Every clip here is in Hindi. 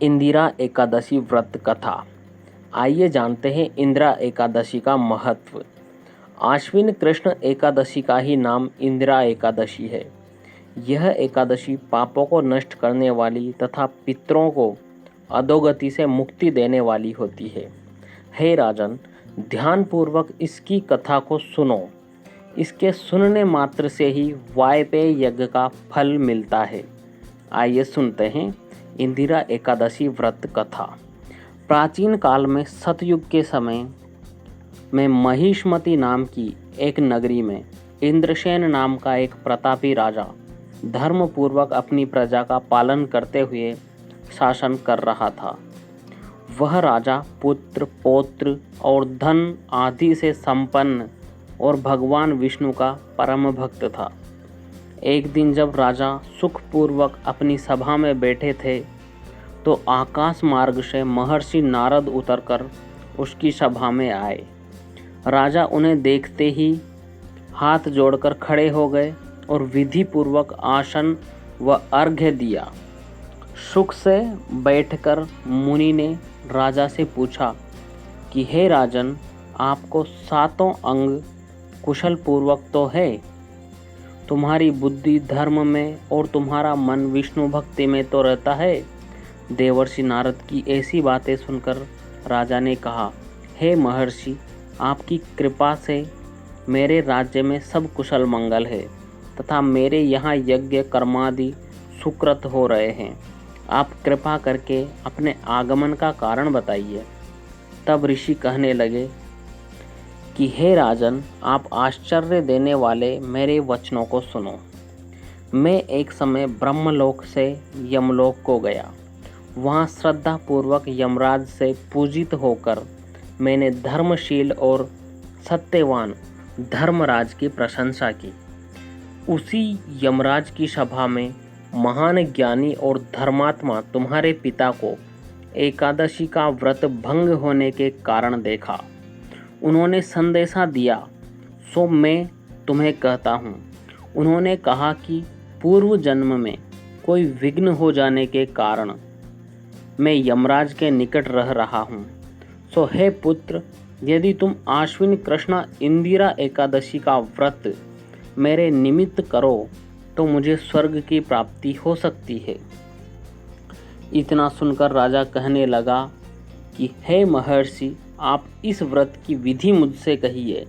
इंदिरा एकादशी व्रत कथा। आइए जानते हैं इंदिरा एकादशी का महत्व। आश्विन कृष्ण एकादशी का ही नाम इंदिरा एकादशी है। यह एकादशी पापों को नष्ट करने वाली तथा पितरों को अधोगति से मुक्ति देने वाली होती है। हे राजन, ध्यानपूर्वक इसकी कथा को सुनो। इसके सुनने मात्र से ही वायपेय यज्ञ का फल मिलता है। आइए सुनते हैं इंदिरा एकादशी व्रत कथा। प्राचीन काल में सतयुग के समय में महिष्मती नाम की एक नगरी में इंद्रसेन नाम का एक प्रतापी राजा धर्मपूर्वक अपनी प्रजा का पालन करते हुए शासन कर रहा था। वह राजा पुत्र, पौत्र और धन आदि से संपन्न और भगवान विष्णु का परम भक्त था। एक दिन जब राजा सुखपूर्वक अपनी सभा में बैठे थे तो आकाश मार्ग से महर्षि नारद उतरकर उसकी सभा में आए। राजा उन्हें देखते ही हाथ जोड़कर खड़े हो गए और विधि पूर्वक आसन व अर्घ्य दिया। सुख से बैठकर मुनि ने राजा से पूछा कि हे राजन, आपको सातों अंग कुशल पूर्वक तो है? तुम्हारी बुद्धि धर्म में और तुम्हारा मन विष्णु भक्ति में तो रहता है? देवर्षि नारद की ऐसी बातें सुनकर राजा ने कहा, हे महर्षि, आपकी कृपा से मेरे राज्य में सब कुशल मंगल है तथा मेरे यहाँ यज्ञ कर्मादि सुकृत हो रहे हैं। आप कृपा करके अपने आगमन का कारण बताइए। तब ऋषि कहने लगे कि हे राजन, आप आश्चर्य देने वाले मेरे वचनों को सुनो। मैं एक समय ब्रह्मलोक से यमलोक को गया। वहाँ श्रद्धापूर्वक यमराज से पूजित होकर मैंने धर्मशील और सत्यवान धर्मराज की प्रशंसा की। उसी यमराज की सभा में महान ज्ञानी और धर्मात्मा तुम्हारे पिता को एकादशी का व्रत भंग होने के कारण देखा। उन्होंने संदेशा दिया, सो मैं तुम्हें कहता हूँ। उन्होंने कहा कि पूर्व जन्म में कोई विघ्न हो जाने के कारण मैं यमराज के निकट रह रहा हूँ। सो हे पुत्र, यदि तुम आश्विन कृष्ण इंदिरा एकादशी का व्रत मेरे निमित्त करो तो मुझे स्वर्ग की प्राप्ति हो सकती है। इतना सुनकर राजा कहने लगा कि हे महर्षि, आप इस व्रत की विधि मुझसे कहिए।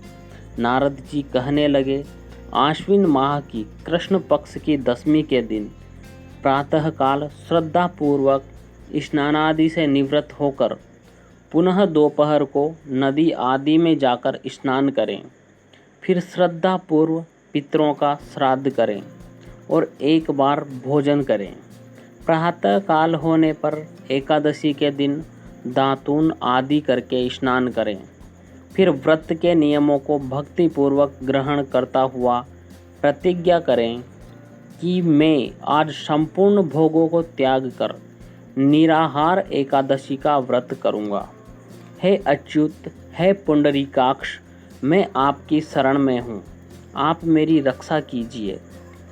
नारद जी कहने लगे, आश्विन माह की कृष्ण पक्ष की दशमी के दिन प्रातःकाल श्रद्धापूर्वक स्नानादि से निवृत्त होकर पुनः दोपहर को नदी आदि में जाकर स्नान करें। फिर श्रद्धापूर्व पितरों का श्राद्ध करें और एक बार भोजन करें। प्रातः काल होने पर एकादशी के दिन दातून आदि करके स्नान करें। फिर व्रत के नियमों को भक्तिपूर्वक ग्रहण करता हुआ प्रतिज्ञा करें कि मैं आज संपूर्ण भोगों को त्याग कर निराहार एकादशी का व्रत करूँगा। हे अच्युत, हे पुंडरीकाक्ष, मैं आपकी शरण में हूँ, आप मेरी रक्षा कीजिए।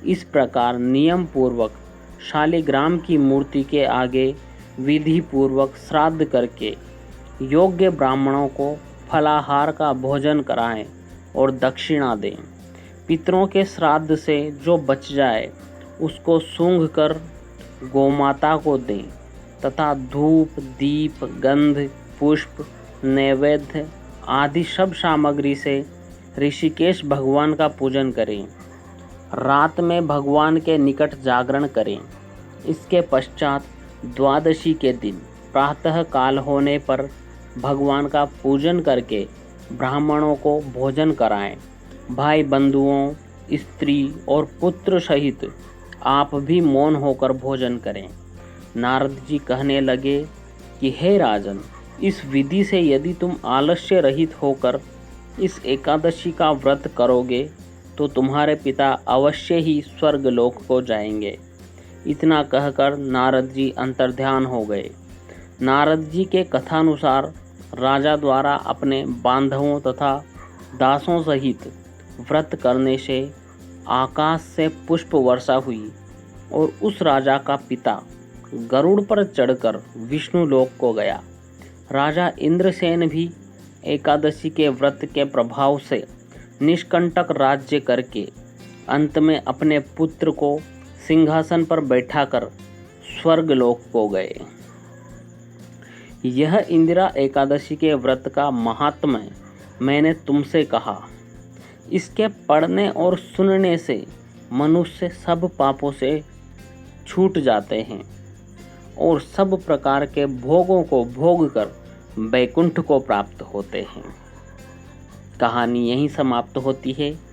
इस प्रकार नियम पूर्वक शालिग्राम की मूर्ति के आगे विधि पूर्वक श्राद्ध करके योग्य ब्राह्मणों को फलाहार का भोजन कराएं और दक्षिणा दें। पितरों के श्राद्ध से जो बच जाए उसको सूंघ कर गोमाता को दें तथा धूप, दीप, गंध, पुष्प, नैवेद्य आदि सब सामग्री से ऋषिकेश भगवान का पूजन करें। रात में भगवान के निकट जागरण करें। इसके पश्चात द्वादशी के दिन प्रातः काल होने पर भगवान का पूजन करके ब्राह्मणों को भोजन कराएं। भाई बंधुओं, स्त्री और पुत्र सहित आप भी मौन होकर भोजन करें। नारद जी कहने लगे कि हे राजन, इस विधि से यदि तुम आलस्य रहित होकर इस एकादशी का व्रत करोगे तो तुम्हारे पिता अवश्य ही स्वर्ग लोक को जाएंगे। इतना कहकर नारद जी अंतर्ध्यान हो गए। नारद जी के कथानुसार राजा द्वारा अपने बांधवों तथा दासों सहित व्रत करने से आकाश से पुष्प वर्षा हुई और उस राजा का पिता गरुड़ पर चढ़कर विष्णु लोक को गया। राजा इंद्रसेन भी एकादशी के व्रत के प्रभाव से निष्कंटक राज्य करके अंत में अपने पुत्र को सिंहासन पर बैठाकर स्वर्गलोक को गए। यह इंदिरा एकादशी के व्रत का महात्म्य मैंने तुमसे कहा। इसके पढ़ने और सुनने से मनुष्य सब पापों से छूट जाते हैं और सब प्रकार के भोगों को भोग कर वैकुंठ को प्राप्त होते हैं। कहानी यहीं समाप्त होती है।